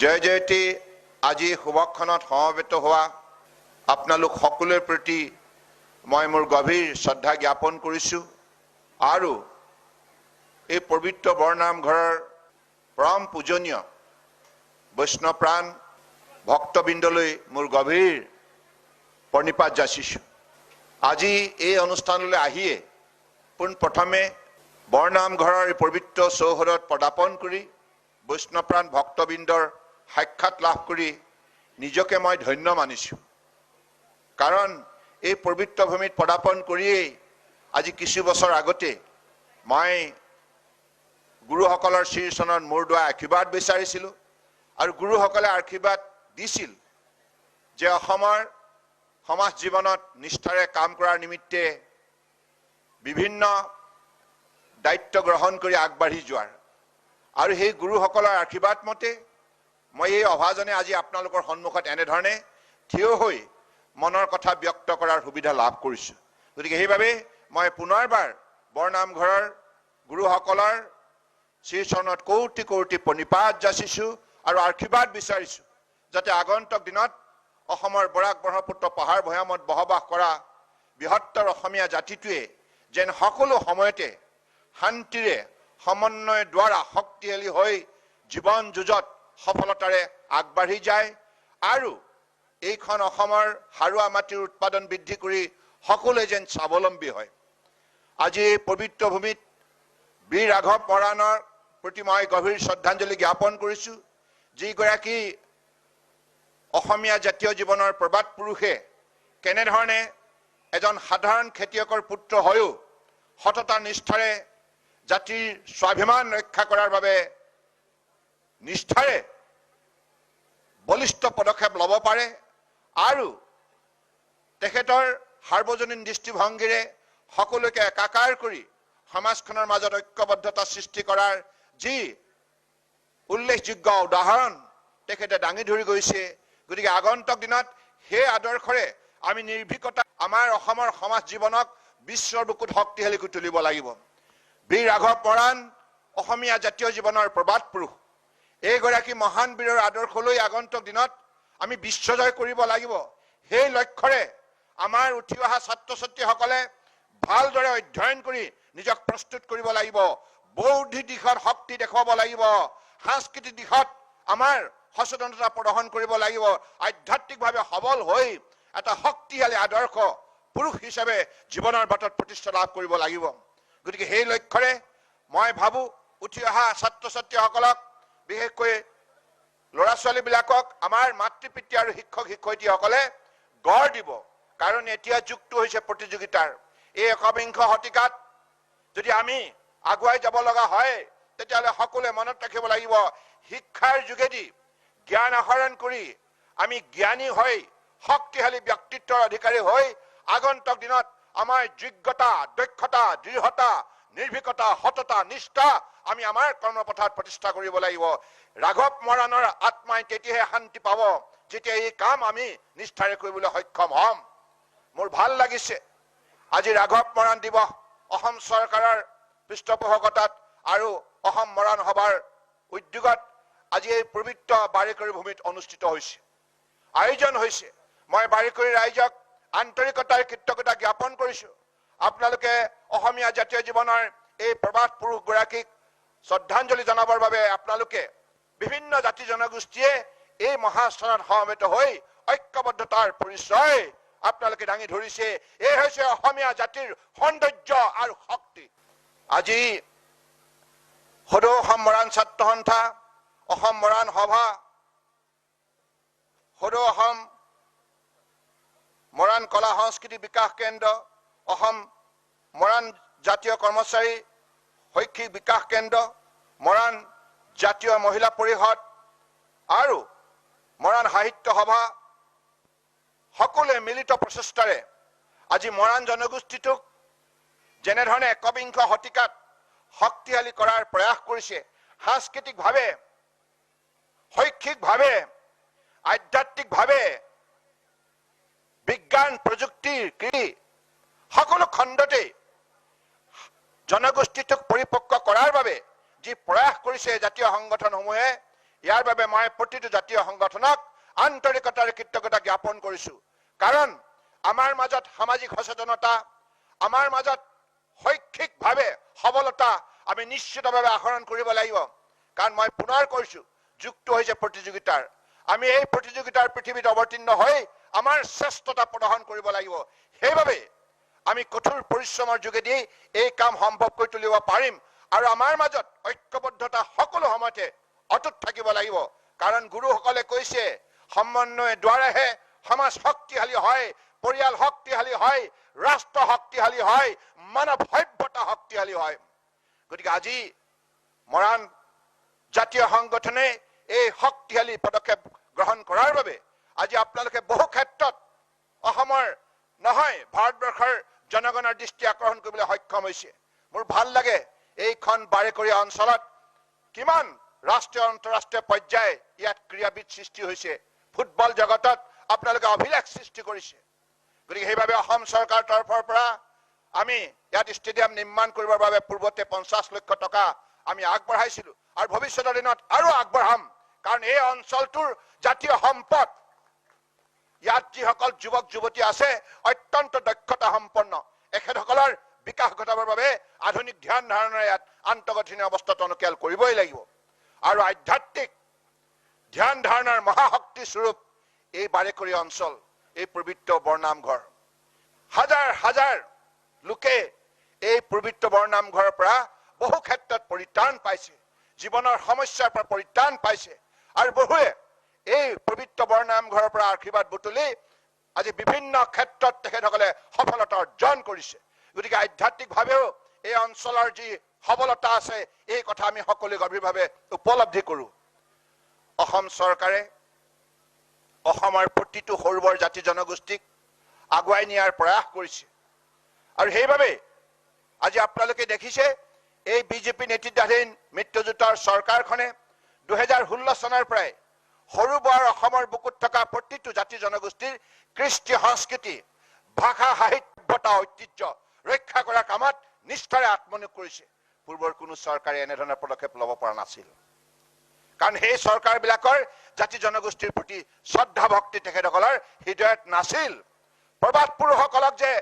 জয় জয়তী আজি শুভক্ষণত সমবেত হোৱা আপোনালোক সকলোৰে প্ৰতি মই মোৰ গভীৰ শ্ৰদ্ধা জ্ঞাপন কৰিছোঁ আৰু এই পবিত্ৰ বৰনামঘৰৰ পৰম পূজনীয় বৈষ্ণৱপ্ৰাণ ভক্তবৃন্দলৈ মোৰ গভীৰ প্ৰণিপাত যাচিছোঁ। আজি এই অনুষ্ঠানলৈ আহিয়ে পোনপ্ৰথমে বৰনামঘৰৰ এই পবিত্ৰ চৌহদত পদাৰ্পণ কৰি বৈষ্ণৱপ্ৰাণ ভক্তবৃন্দৰ সাক্ষাৎ লাভ কৰি নিজকে মই ধন্য মানিছোঁ। কাৰণ এই পবিত্ৰ ভূমিত পদাৰ্পণ কৰিয়েই আজি কিছু বছৰ আগতে মই গুৰুসকলৰ শ্ৰীচৰণত মূৰ দোৱাই আশীৰ্বাদ বিচাৰিছিলোঁ আৰু গুৰুসকলে আশীৰ্বাদ দিছিল যে অসমৰ সমাজ জীৱনত নিষ্ঠাৰে কাম কৰাৰ নিমিত্তে বিভিন্ন দায়িত্ব গ্ৰহণ কৰি আগবাঢ়ি যোৱাৰ আৰু সেই গুৰুসকলৰ আশীৰ্বাদ মতে মই এই অভাজনে আজি আপোনালোকৰ সন্মুখত এনেধৰণে থিয় হৈ মনৰ কথা ব্যক্ত কৰাৰ সুবিধা লাভ কৰিছোঁ। গতিকে সেইবাবে মই পুনৰবাৰ বৰনামঘৰৰ গুৰুসকলৰ শ্ৰীচৰণত কৌটি কৌটি প্ৰণিপাত যাচিছোঁ আৰু আশীৰ্বাদ বিচাৰিছোঁ যাতে আগন্তুক দিনত অসমৰ বৰাক ব্ৰহ্মপুত্ৰ পাহাৰ ভৈয়ামত বসবাস কৰা বৃহত্তৰ অসমীয়া জাতিটোৱে যেন সকলো সময়তে শান্তিৰে সমন্বয় দ্বাৰা শক্তিশালী হৈ জীৱন যুঁজত সফলতাৰে আগবাঢ়ি যায় আৰু এইখন অসমৰ সাৰুৱা মাটিৰ উৎপাদন বৃদ্ধি কৰি সকলোৱে যেন স্বাৱলম্বী হয়। আজি এই পবিত্ৰ ভূমিত বীৰ ৰাঘৱ মৰাণৰ প্ৰতি মই গভীৰ শ্ৰদ্ধাঞ্জলি জ্ঞাপন কৰিছোঁ, যিগৰাকী অসমীয়া জাতীয় জীৱনৰ প্ৰবাদ পুৰুষে কেনেধৰণে এজন সাধাৰণ খেতিয়কৰ পুত্ৰ হৈও সততা নিষ্ঠাৰে জাতিৰ স্বাভিমান ৰক্ষা কৰাৰ বাবে নিষ্ঠাৰে বলিষ্ঠ পদক্ষেপ ল'ব পাৰে আৰু তেখেতৰ সাৰ্বজনীন দৃষ্টিভংগীৰে সকলোকে একাকাৰ কৰি সমাজখনৰ মাজত ঐক্যবদ্ধতা সৃষ্টি কৰাৰ যি উল্লেখযোগ্য উদাহৰণ তেখেতে দাঙি ধৰি গৈছে। গতিকে আগন্তুক দিনত সেই আদৰ্শৰে আমি নিৰ্ভীকতা আমাৰ অসমৰ সমাজ জীৱনক বিশ্বৰ বুকুত শক্তিশালী কৰি তুলিব লাগিব। বীৰ ৰাঘৱ মৰাণ অসমীয়া জাতীয় জীৱনৰ প্ৰবাদ পুৰুষ। এইগৰাকী মহান বীৰৰ আদৰ্শলৈ আগন্তুক দিনত আমি বিশ্বজয় কৰিব লাগিব। সেই লক্ষ্যৰে আমাৰ উঠি অহা ছাত্ৰ ছাত্ৰীসকলে ভালদৰে অধ্যয়ন কৰি নিজক প্ৰস্তুত কৰিব লাগিব, বৌদ্ধিক দিশত শক্তি দেখুৱাব লাগিব, সাংস্কৃতিক দিশত আমাৰ সচেতনতা প্ৰদৰ্শন কৰিব লাগিব, আধ্যাত্মিকভাৱে সবল হৈ এটা শক্তিশালী আদৰ্শ পুৰুষ হিচাপে জীৱনৰ বাটত প্ৰতিষ্ঠা লাভ কৰিব লাগিব। গতিকে সেই লক্ষ্যৰে মই ভাবোঁ উঠি অহা ছাত্ৰ ছাত্ৰীসকলক বিশেষকৈ ল'ৰা ছোৱালীবিলাকক আমাৰ মাতৃ পিতৃ আৰু শিক্ষক শিক্ষয়িত্ৰীসকলে গঢ় দিব। কাৰণ এতিয়া যুগটো হৈছে প্ৰতিযোগিতাৰ। এই একবিংশ শতিকাত যদি আমি আগুৱাই যাব লগা হয় তেতিয়াহ'লে সকলোৱে মনত ৰাখিব লাগিব শিক্ষাৰ যোগেদি জ্ঞান আহৰণ কৰি আমি জ্ঞানী হৈ শক্তিশালী ব্যক্তিত্বৰ অধিকাৰী হৈ আগন্তুক দিনত আমাৰ যোগ্যতা দক্ষতা দৃঢ়তা নিৰ্ভীকতা সততা নিষ্ঠা আমি আমাৰ কৰ্মপথাৰত প্ৰতিষ্ঠা কৰিব লাগিব। ৰাঘৱ মৰাণৰ আত্মাই তেতিয়াহে শান্তি পাব যেতিয়া এই কাম আমি নিষ্ঠাৰে কৰিবলৈ সক্ষম হ'ম। মোৰ ভাল লাগিছে আজি ৰাঘৱ মৰাণ দিৱস অসম চৰকাৰৰ পৃষ্ঠপোষকতাত আৰু অসম মৰাণ সভাৰ উদ্যোগত আজি এই পবিত্ৰ বাৰিকৰী ভূমিত অনুষ্ঠিত হৈছে, আয়োজন হৈছে। মই বাৰিকৰী ৰাইজক আন্তৰিকতাৰ কৃতজ্ঞতা জ্ঞাপন কৰিছোঁ। আপোনালোকে অসমীয়া জাতীয় জীৱনৰ এই প্ৰবাদ পুৰুষগৰাকীক শ্ৰদ্ধাঞ্জলি জনাবৰ বাবে আপোনালোকে বিভিন্ন জাতি জনগোষ্ঠীয়ে এই মহাস্থানত সমবেত হৈ ঐক্যবদ্ধতাৰ পৰিচয় আপোনালোকে দাঙি ধৰিছে। এই হৈছে অসমীয়া জাতিৰ সৌন্দৰ্য আৰু শক্তি। আজি সদৌ অসম মৰাণ ছাত্ৰ সন্থা, অসম মৰাণ সভা, সদৌ অসম মৰাণ কলা সংস্কৃতি বিকাশ কেন্দ্ৰ, অসম মৰাণ জাতীয় কৰ্মচাৰী শৈক্ষিক বিকাশ কেন্দ্ৰ, মৰাণ জাতীয় মহিলা পৰিষদ আৰু মৰাণ সাহিত্য সভা সকলোৱে মিলিত প্ৰচেষ্টাৰে আজি মৰাণ জনগোষ্ঠীটোক যেনেধৰণে একবিংশ শতিকাত শক্তিশালী কৰাৰ প্ৰয়াস কৰিছে, সাংস্কৃতিকভাৱে শৈক্ষিকভাৱে আধ্যাত্মিকভাৱে বিজ্ঞান প্ৰযুক্তিৰ কৃষি সকলো খণ্ডতে জনগোষ্ঠীটোক পৰিপক্ক কৰাৰ বাবে যি প্ৰয়াস কৰিছে জাতীয় সংগঠনসমূহে ইয়াৰ বাবে মই প্ৰতিটো জাতীয় সংগঠনক আন্তৰিকতাৰে কৃতজ্ঞতা জ্ঞাপন কৰিছো। কাৰণ আমাৰ মাজত সামাজিক সচেতনতা, আমাৰ মাজত শৈক্ষিকভাৱে সবলতা আমি নিশ্চিতভাৱে আহৰণ কৰিব লাগিব। কাৰণ মই পুনৰ কৈছো, যুগটো হৈছে প্ৰতিযোগিতাৰ। আমি এই প্ৰতিযোগিতাৰ পৃথিৱীত অৱতীৰ্ণ হৈ আমাৰ শ্ৰেষ্ঠতা প্ৰদৰ্শন কৰিব লাগিব। সেইবাবে আমি কঠোৰ পৰিশ্ৰমৰ যোগেদি এই কাম সম্ভৱ কৰি তুলিব পাৰিম। আৰু আমাৰ মাজত ঐক্যবদ্ধতা সকলো সময়তে অটুট থাকিব লাগিব। কাৰণ গুৰুসকলে কৈছে, সমন্বয়ৰ দ্বাৰাহে সমাজ শক্তিশালী হয়, পৰিয়াল শক্তিশালী হয়, ৰাষ্ট্ৰ শক্তিশালী হয়, মানৱ সভ্যতা শক্তিশালী হয়। গতিকে আজি মৰাণ জাতীয় সংগঠনে এই শক্তিশালী পদক্ষেপ গ্ৰহণ কৰাৰ বাবে আজি আপোনালোকে বহু ক্ষেত্ৰত অসমৰ নহয় ভাৰতবৰ্ষৰ জনগণৰ দৃষ্টি আকৰ্ষণ কৰিবলৈ সক্ষম হৈছে। মোৰ ভাল লাগে এইখন বাৰেকৰীয়া অঞ্চলত কিমান ৰাষ্ট্ৰীয় আন্তঃৰাষ্ট্ৰীয় পৰ্যায়ে ইয়াত ক্ৰীড়াবিদ সৃষ্টি হৈছে। ফুটবল জগতত আপোনালোকে অভিলেখ সৃষ্টি কৰিছে। গতিকে সেইবাবে অসম চৰকাৰৰ তৰফৰ পৰা আমি ইয়াত ষ্টেডিয়াম নিৰ্মাণ কৰিবৰ বাবে পূৰ্বতে 50 লক্ষ টকা আমি আগবঢ়াইছিলো আৰু ভৱিষ্যতৰ দিনত আৰু আগবঢ়াম। কাৰণ এই অঞ্চলটোৰ জাতীয় সম্পদ, ইয়াত যিসকল যুৱক যুৱতী আছে অত্যন্ত দক্ষতা সম্পন্ন, এখেতসকলৰ বিকাশ ঘটাবৰ বাবে আধুনিক ধ্যান ধাৰণাৰে ইয়াত আন্তঃগাঁথনি অৱস্থা টনকিয়াল কৰিবই লাগিব। আৰু আধ্যাত্মিক ধ্যান ধাৰণাৰ মহাশক্তি স্বৰূপ এই বাৰেকৰীয়া অঞ্চল, এই পবিত্ৰ বৰনামঘৰ। হাজাৰ হাজাৰ লোকে এই পবিত্ৰ বৰনামঘৰৰ পৰা বহু ক্ষেত্ৰত পৰিত্ৰাণ পাইছে, জীৱনৰ সমস্যাৰ পৰা পৰিত্ৰাণ পাইছে। আৰু বহুৱে এই পবিত্ৰ বৰনামঘৰৰ পৰা আশীৰ্বাদ বুটলি আজি বিভিন্ন ক্ষেত্ৰত তেখেতসকলে সফলতা অৰ্জন কৰিছে। গতিকে আধ্যাত্মিকভাৱেও এই অঞ্চলৰ যি সবলতা আছে এই কথা আমি সকলোৱে গভীৰভাৱে উপলব্ধি কৰোঁ। অসম চৰকাৰে অসমৰ প্ৰতিটো সৰু বৰ জাতি জনগোষ্ঠীক আগুৱাই নিয়াৰ প্ৰয়াস কৰিছে। আৰু সেইবাবে আজি আপোনালোকে দেখিছে এই বিজেপি নেতৃত্বাধীন মিত্ৰজোঁটৰ চৰকাৰখনে 2016 চনৰ পৰাই সৰু বৰ অসমৰ বুকুত থকা প্ৰতিটো জাতি জনগোষ্ঠীৰ কৃষ্টি সংস্কৃতি, ভাষা, সাহিত্যতা, ঐতিহ্য ৰক্ষা কৰাৰ কামত নিষ্ঠাৰে আত্মনিয়োগ কৰিছে। পূৰ্বৰ কোনো চৰকাৰে এনেধৰণৰ পদক্ষেপ ল'ব পৰা নাছিল। কাৰণ সেই চৰকাৰবিলাকৰ জাতি জনগোষ্ঠীৰ প্ৰতি শ্ৰদ্ধা ভক্তি তেখেতসকলৰ হৃদয়ত নাছিল। প্ৰবাদ পুৰুষসকলক যে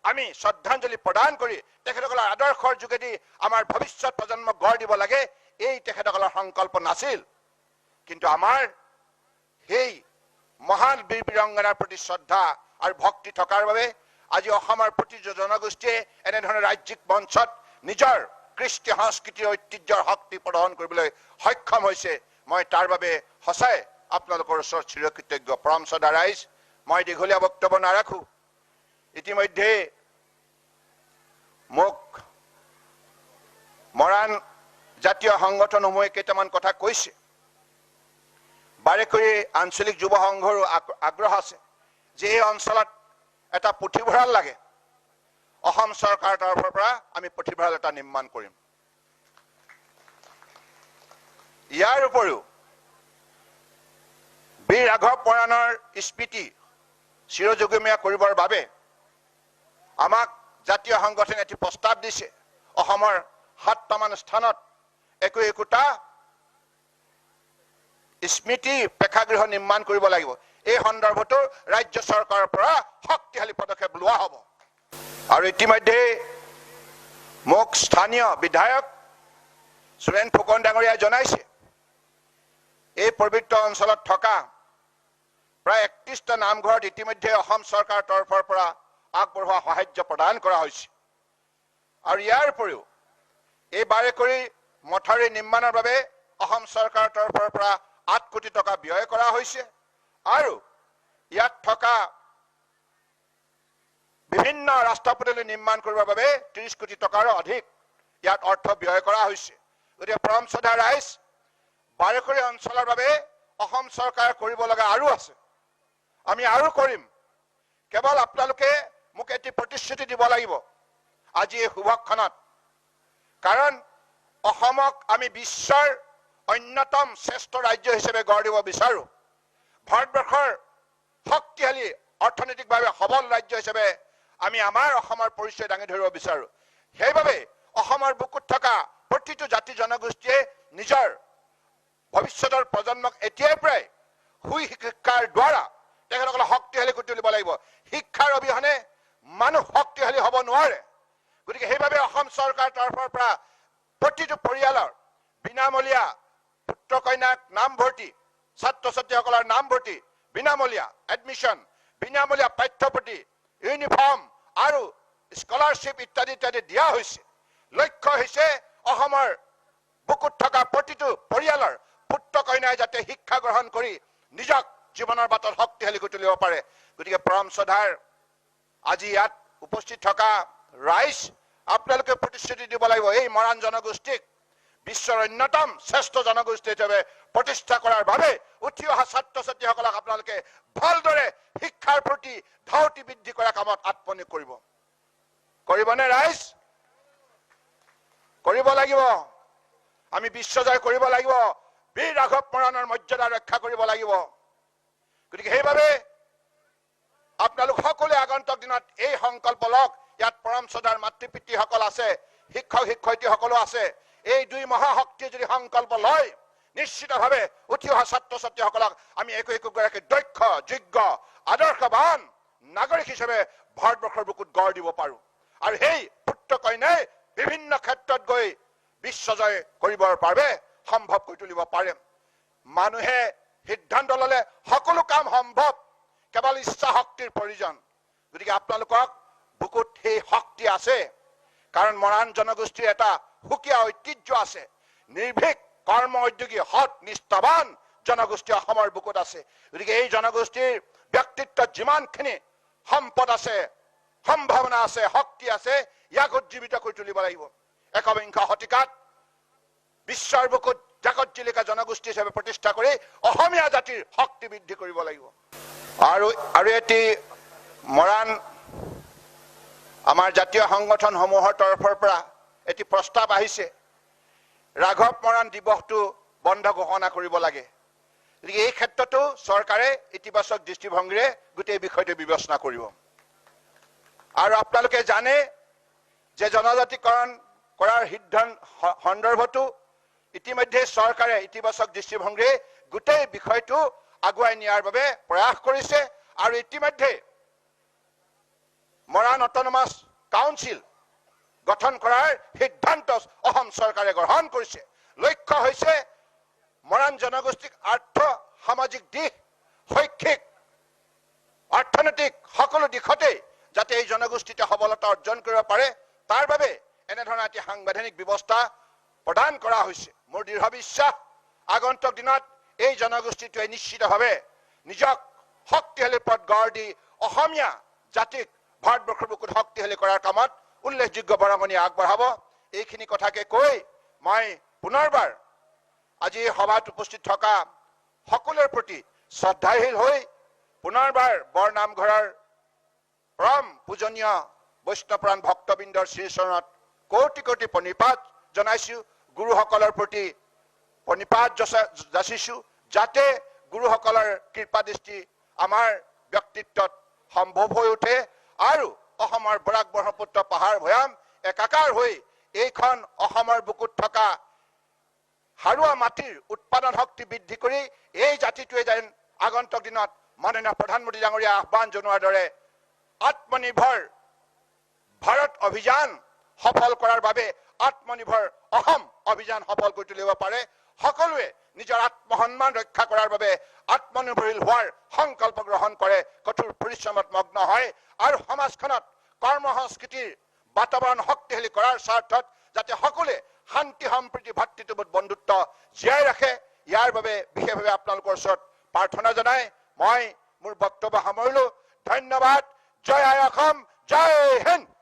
আমি শ্ৰদ্ধাঞ্জলি প্ৰদান কৰি তেখেতসকলৰ আদৰ্শৰ যোগেদি আমাৰ ভৱিষ্যত প্ৰজন্মক গঢ় দিব লাগে, এই তেখেতসকলৰ সংকল্প নাছিল। কিন্তু আমাৰ সেই মহান বীৰ বীৰাংগনাৰ প্ৰতি শ্ৰদ্ধা আৰু ভক্তি থকাৰ বাবে আজি অসমৰ প্ৰতিটো জনগোষ্ঠীয়ে এনেধৰণৰ ৰাজ্যিক মঞ্চত নিজৰ কৃষ্টি সংস্কৃতিৰ ঐতিহ্যৰ শক্তি প্ৰদৰ্শন কৰিবলৈ সক্ষম হৈছে। মই তাৰ বাবে সঁচাই আপোনালোকৰ ওচৰত চিৰকৃতজ্ঞ। পৰম শ্ৰদ্ধা ৰাইজ, মই দীঘলীয়া বক্তব্য নাৰাখো। ইতিমধ্যে মোক মৰাণ জাতীয় সংগঠনসমূহে কেইটামান কথা কৈছে। বাৰেকৰী আঞ্চলিক যুৱ সংঘৰো আগ্ৰহ আছে যে এই অঞ্চলত এটা পুথিভঁৰাল লাগে। অসম চৰকাৰৰ তৰফৰ পৰা আমি পুথিভঁৰাল এটা নিৰ্মাণ কৰিম। ইয়াৰ উপৰিও বীৰ ৰাঘৱ মৰাণৰ স্মৃতি চিৰযুগমীয়া কৰিবৰ বাবে আমাক জাতীয় সংগঠনে এটি প্ৰস্তাৱ দিছে। অসমৰ 7টামান স্থানত একোটা স্মৃতি প্ৰেক্ষাগৃহ নিৰ্মাণ কৰিব লাগিব। এই সন্দৰ্ভতো ৰাজ্য চৰকাৰৰ পৰা শক্তিশালী পদক্ষেপ লোৱা হ'ব। আৰু ইতিমধ্যে মোক স্থানীয় বিধায়ক সুৰেন ফুকন ডাঙৰীয়াই জনাইছে এই পবিত্ৰ অঞ্চলত থকা প্ৰায় 31টা নামঘৰত ইতিমধ্যে অসম চৰকাৰৰ তৰফৰ পৰা আগবঢ়োৱা সাহায্য প্ৰদান কৰা হৈছে। আৰু ইয়াৰ উপৰিও এই বাৰেকৰী মথাউৰি নিৰ্মাণৰ বাবে অসম চৰকাৰৰ তৰফৰ পৰা 8 কোটি টকা ব্যয় কৰা হৈছে। আৰু ইয়াত থকা বিভিন্ন ৰাস্তা পদূলি নিৰ্মাণ কৰিবৰ বাবে 30 কোটি টকাৰো অধিক ইয়াত অৰ্থ ব্যয় কৰা হৈছে। গতিকে পৰম শ্ৰদ্ধা ৰাইজ, বাৰেকৰী অঞ্চলৰ বাবে অসম চৰকাৰে কৰিব লগা আৰু আছে, আমি আৰু কৰিম। কেৱল আপোনালোকে মোক এটি প্ৰতিশ্ৰুতি দিব লাগিব আজি এই শুভক্ষণত। কাৰণ অসমক আমি বিশ্বৰ অন্যতম শ্ৰেষ্ঠ ৰাজ্য হিচাপে গঢ় দিব বিচাৰো। ভাৰতবৰ্ষৰ শক্তিশালী অৰ্থনৈতিকভাৱে সবল ৰাজ্য হিচাপে আমি আমাৰ অসমৰ পৰিচয় দাঙি ধৰিব বিচাৰো। সেইবাবে অসমৰ বুকুত থকা প্ৰতিটো জাতি জনগোষ্ঠীয়ে নিজৰ ভৱিষ্যতৰ প্ৰজন্মক এতিয়াই প্ৰায় শিক্ষাৰ দ্বাৰা তেখেতসকলক শক্তিশালী কৰি তুলিব লাগিব। শিক্ষাৰ অবিহনে মানুহ শক্তিশালী হ'ব নোৱাৰে। গতিকে সেইবাবে অসম চৰকাৰৰ তৰফৰ পৰা প্ৰতিটো পৰিয়ালৰ বিনামূলীয়া পুত্ৰ কন্যাক নামভৰ্তি, ছাত্ৰ ছাত্ৰীসকলৰ নামভৰ্তি, বিনামূলীয়া এডমিশ্যন, বিনামূলীয়া পাঠ্যপুথি, ইউনিফৰ্ম আৰু স্কলাৰশ্বিপ ইত্যাদি ইত্যাদি দিয়া হৈছে। লক্ষ্য হৈছে অসমৰ বুকুত থকা প্ৰতিটো পৰিয়ালৰ পুত্ৰ কন্যাই যাতে শিক্ষা গ্ৰহণ কৰি নিজক জীৱনৰ বাটত শক্তিশালী কৰি তুলিব পাৰে। গতিকে পৰম শ্ৰদ্ধাৰ আজি ইয়াত উপস্থিত থকা ৰাইজ, আপোনালোকে প্ৰতিশ্ৰুতি দিব লাগিব এই মৰাণ জনগোষ্ঠীক বিশ্বৰ অন্যতম শ্ৰেষ্ঠ জনগোষ্ঠী হিচাপে প্ৰতিষ্ঠা কৰাৰ বাবে উঠি অহা ছাত্ৰ ছাত্ৰীসকলক আপোনালোকে ভালদৰে শিক্ষাৰ প্ৰতি ধাউতি বৃদ্ধি কৰা কামত আত্মনিয়োগ কৰিব। কৰিবনে ৰাইজ? কৰিব লাগিব। আমি বিশ্বজয় কৰিব লাগিব। বীৰ ৰাঘৱ মৰাণৰ মৰ্যাদা ৰক্ষা কৰিব লাগিব। গতিকে সেইবাবে আপোনালোক সকলোৱে আগন্তুক দিনত এই সংকল্প লওক। ইয়াত পৰম শ্ৰদ্ধাৰ মাতৃ পিতৃসকল আছে, শিক্ষক শিক্ষয়িত্ৰীসকলো আছে। এই দুই মহাশক্তিয়ে যদি সংকল্প লয়, নিশ্চিতভাৱে উঠি অহা ছাত্ৰ ছাত্ৰীসকলক আমি একোগৰাকী দক্ষ, যোগ্য, আদৰ্শৱান নাগৰিক হিচাপে ভাৰতবৰ্ষৰ বুকুত গঢ় দিব পাৰো। আৰু সেই পুত্ৰ কন্যাই বিভিন্ন ক্ষেত্ৰত গৈ বিশ্বজয় কৰিবৰ বাবে সম্ভৱ কৰি তুলিব পাৰে। মানুহে সিদ্ধান্ত ললে সকলো কাম সম্ভৱ, কেৱল ইচ্ছা শক্তিৰ প্ৰয়োজন। গতিকে আপোনালোকক বুকুত সেই শক্তি আছে, কাৰণ মৰাণ জনগোষ্ঠীৰ এটা সুকীয়া ঐতিহ্য আছে। নিৰ্ভীক, কৰ্ম উদ্যোগী, সৎ, নিষ্ঠাৱান জনগোষ্ঠী অসমৰ বুকুত আছে। গতিকে এই জনগোষ্ঠীৰ ব্যক্তিত্বত যিমানখিনি সম্পদ আছে, সম্ভাৱনা আছে, শক্তি আছে, ইয়াক উজ্জীৱিত কৰি তুলিব লাগিব। একবিংশ শতিকাত বিশ্বৰ বুকুত জাকত জিলিকা জনগোষ্ঠী হিচাপে প্ৰতিষ্ঠা কৰি অসমীয়া জাতিৰ শক্তি বৃদ্ধি কৰিব লাগিব। আৰু এটি মৰাণ আমাৰ জাতীয় সংগঠনসমূহৰ তৰফৰ পৰা এটি প্ৰস্তাৱ আহিছে, ৰাঘৱ মৰাণ দিৱসটো বন্ধ ঘোষণা কৰিব লাগে। গতিকে এই ক্ষেত্ৰতো চৰকাৰে ইতিবাচক দৃষ্টিভংগীৰে গোটেই বিষয়টো বিবেচনা কৰিব। আৰু আপোনালোকে জানে যে জনজাতিকৰণ কৰাৰ সিদ্ধান্ত সন্দৰ্ভতো ইতিমধ্যে চৰকাৰে ইতিবাচক দৃষ্টিভংগীৰে গোটেই বিষয়টো আগুৱাই নিয়াৰ বাবে প্ৰয়াস কৰিছে। আৰু ইতিমধ্যে মৰাণ অট'নমাছ কাউন্সিল গঠন কৰাৰ সিদ্ধান্ত অসম চৰকাৰে গ্ৰহণ কৰিছে। লক্ষ্য হৈছে মৰাণ জনগোষ্ঠীক আৰ্থ সামাজিক দিশ, শৈক্ষিক, অৰ্থনৈতিক সকলো দিশতে যাতে এই জনগোষ্ঠীতে সবলতা অৰ্জন কৰিব পাৰে, তাৰ বাবে এনেধৰণৰ এটি সাংবিধানিক ব্যৱস্থা প্ৰদান কৰা হৈছে। মোৰ দৃঢ় বিশ্বাস আগন্তুক দিনত এই জনগোষ্ঠীটোৱে নিশ্চিতভাৱে নিজক শক্তিশালী পথ গঢ় দি অসমীয়া জাতিক ভাৰতবৰ্ষৰ বুকুত শক্তিশালী কৰাৰ কামত উল্লেখযোগ্য বৰঙণি আগবঢ়াব। এইখিনি কথাকে কৈ মই পুনৰবাৰ আজি এই সভাত উপস্থিত থকা সকলোৰে প্ৰতি শ্ৰদ্ধাশীল হৈ পুনৰবাৰ বৰনামঘৰৰ পৰম পূজনীয় বৈষ্ণৱপ্ৰাণ ভক্তবৃন্দৰ শ্ৰীচৰণত কোটি কোটি প্ৰণিপাত জনাইছো। গুৰুসকলৰ প্ৰতি প্ৰণিপাত যাচিছো, যাতে গুৰুসকলৰ কৃপা দৃষ্টি আমাৰ ব্যক্তিত্বত সম্ভৱ হৈ উঠে আৰু অসমৰ বৰাক ব্ৰহ্মপুত্ৰ পাহাৰ ভৈয়াম একাকাৰ হৈ এইখন অসমৰ বুকুত থকা হাৰুৱা মাটিৰ উৎপাদন শক্তি বৃদ্ধি কৰি এই জাতিটোৱে যেন আগন্তুক দিনত মাননীয় প্ৰধানমন্ত্ৰী ডাঙৰীয়া আহ্বান জনোৱাৰ দৰে আত্মনিৰ্ভৰ ভাৰত অভিযান সফল কৰাৰ বাবে আত্মনিৰ্ভৰ অসম অভিযান সফল কৰি তুলিব পাৰে। সকলোৱে নিজৰ আত্মসন্মান ৰক্ষা কৰাৰ বাবে আত্মনিৰ্ভৰশীল হোৱাৰ সংকল্প গ্ৰহণ কৰে, কঠোৰ পৰিশ্ৰমত মগ্ন হয় আৰু সমাজখনত কৰ্ম সংস্কৃতিৰ বাতাবৰণ শক্তিশালী কৰাৰ স্বাৰ্থত যাতে সকলোৱে শান্তি সম্প্ৰীতি ভাতৃত্ববোধ বন্ধুত্ব জীয়াই ৰাখে, ইয়াৰ বাবে বিশেষভাৱে আপোনালোকৰ ওচৰত প্ৰাৰ্থনা জনাই মই মোৰ বক্তব্য সামৰিলো। ধন্যবাদ। জয় আই অসম, জয় হিন্দ।